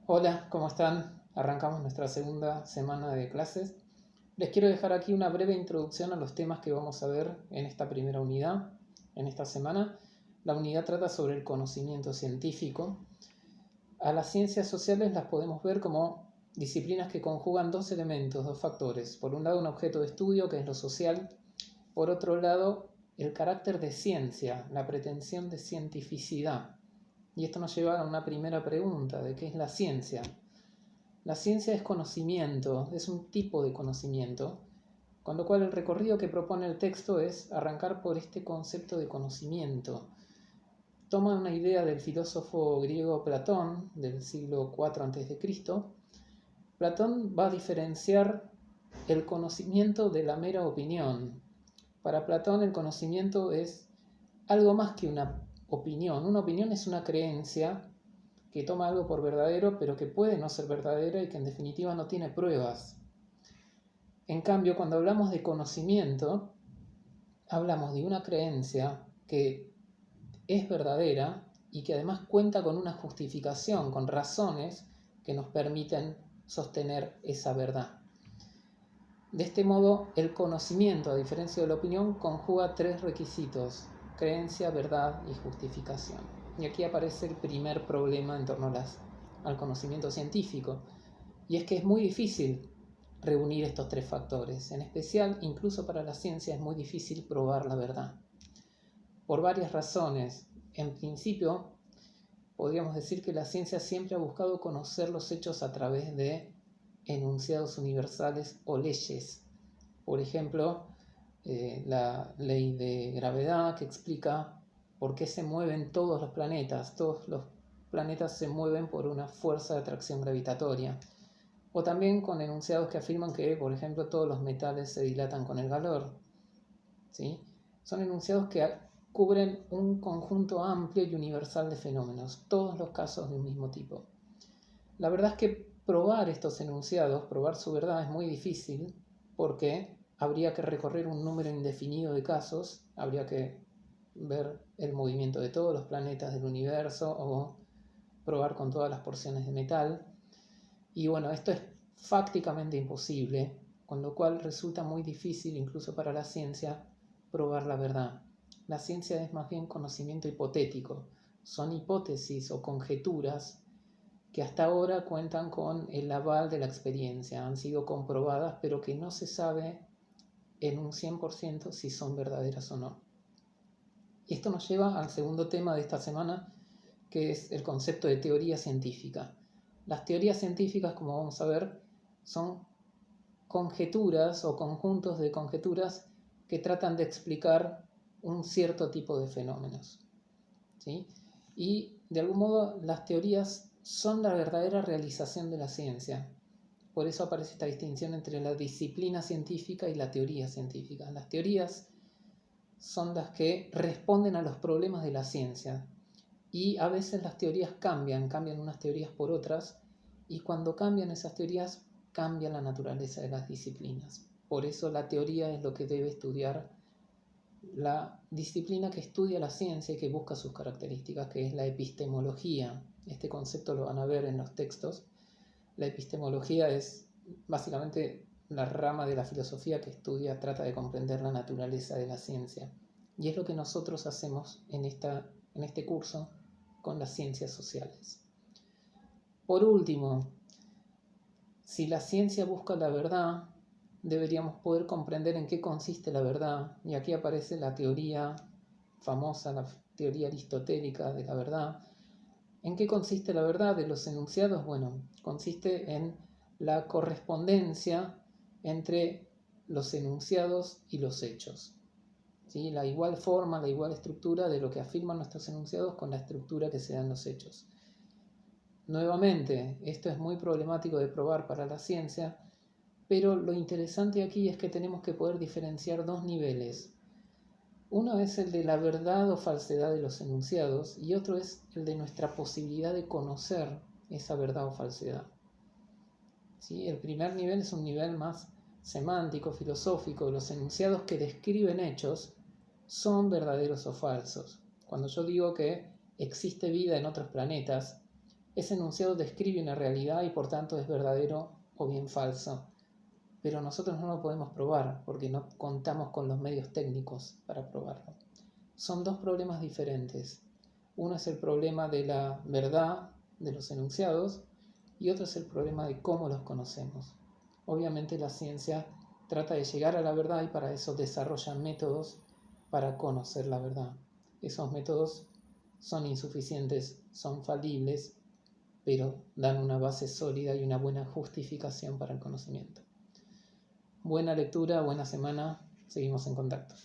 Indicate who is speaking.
Speaker 1: Hola, ¿cómo están? Arrancamos nuestra segunda semana de clases. Les quiero dejar aquí una breve introducción a los temas que vamos a ver en esta primera unidad, en esta semana. La unidad trata sobre el conocimiento científico. A las ciencias sociales las podemos ver como disciplinas que conjugan dos elementos, dos factores. Por un lado, un objeto de estudio, que es lo social. Por otro lado, el carácter de ciencia, la pretensión de cientificidad. Y esto nos lleva a una primera pregunta, de qué es la ciencia. La ciencia es conocimiento, es un tipo de conocimiento, con lo cual el recorrido que propone el texto es arrancar por este concepto de conocimiento. Toma una idea del filósofo griego Platón, del siglo IV a.C. Platón va a diferenciar el conocimiento de la mera opinión. Para Platón el conocimiento es algo más que una opinión. Una opinión es una creencia que toma algo por verdadero, pero que puede no ser verdadera y que en definitiva no tiene pruebas. En cambio, cuando hablamos de conocimiento, hablamos de una creencia que es verdadera y que además cuenta con una justificación, con razones que nos permiten sostener esa verdad. De este modo, el conocimiento, a diferencia de la opinión, conjuga tres requisitos: creencia, verdad y justificación. Y aquí aparece el primer problema en torno al conocimiento científico, y es que es muy difícil reunir estos tres factores. En especial, incluso para la ciencia, es muy difícil probar la verdad. Por varias razones. En principio, podríamos decir que la ciencia siempre ha buscado conocer los hechos a través de enunciados universales o leyes. Por ejemplo, la ley de gravedad, que explica por qué se mueven todos los planetas. Todos los planetas se mueven por una fuerza de atracción gravitatoria. O también con enunciados que afirman que, por ejemplo, todos los metales se dilatan con el calor. ¿Sí? Son enunciados que cubren un conjunto amplio y universal de fenómenos, todos los casos de un mismo tipo. La verdad es que probar estos enunciados, probar su verdad, es muy difícil porque habría que recorrer un número indefinido de casos, habría que ver el movimiento de todos los planetas del universo o probar con todas las porciones de metal. Y bueno, esto es fácticamente imposible, con lo cual resulta muy difícil incluso para la ciencia probar la verdad. La ciencia es más bien conocimiento hipotético, son hipótesis o conjeturas que hasta ahora cuentan con el aval de la experiencia, han sido comprobadas, pero que no se sabe en un 100% si son verdaderas o no. Y esto nos lleva al segundo tema de esta semana, que es el concepto de teoría científica. Las teorías científicas, como vamos a ver, son conjeturas o conjuntos de conjeturas que tratan de explicar un cierto tipo de fenómenos. ¿Sí? Y de algún modo las teorías son la verdadera realización de la ciencia. Por eso aparece esta distinción entre la disciplina científica y la teoría científica. Las teorías son las que responden a los problemas de la ciencia. Y a veces las teorías cambian unas teorías por otras, y cuando cambian esas teorías, cambia la naturaleza de las disciplinas. Por eso la teoría es lo que debe estudiar la disciplina que estudia la ciencia y que busca sus características, que es la epistemología. Este concepto lo van a ver en los textos. La epistemología es básicamente la rama de la filosofía que estudia, trata de comprender la naturaleza de la ciencia. Y es lo que nosotros hacemos en este curso con las ciencias sociales. Por último, si la ciencia busca la verdad, deberíamos poder comprender en qué consiste la verdad. Y aquí aparece la teoría famosa, la teoría aristotélica de la verdad. ¿En qué consiste la verdad de los enunciados? Bueno, consiste en la correspondencia entre los enunciados y los hechos. ¿Sí? La igual forma, la igual estructura de lo que afirman nuestros enunciados con la estructura que se dan los hechos. Nuevamente, esto es muy problemático de probar para la ciencia, pero lo interesante aquí es que tenemos que poder diferenciar dos niveles. Uno es el de la verdad o falsedad de los enunciados y otro es el de nuestra posibilidad de conocer esa verdad o falsedad. ¿Sí? El primer nivel es un nivel más semántico, filosófico. Los enunciados que describen hechos son verdaderos o falsos. Cuando yo digo que existe vida en otros planetas, Ese enunciado describe una realidad y por tanto es verdadero o bien falso. Pero nosotros no lo podemos probar porque no contamos con los medios técnicos para probarlo. Son dos problemas diferentes. Uno es el problema de la verdad de los enunciados y otro es el problema de cómo los conocemos. Obviamente la ciencia trata de llegar a la verdad y para eso desarrolla métodos para conocer la verdad. Esos métodos son insuficientes, son falibles, pero dan una base sólida y una buena justificación para el conocimiento. Buena lectura, buena semana, seguimos en contacto.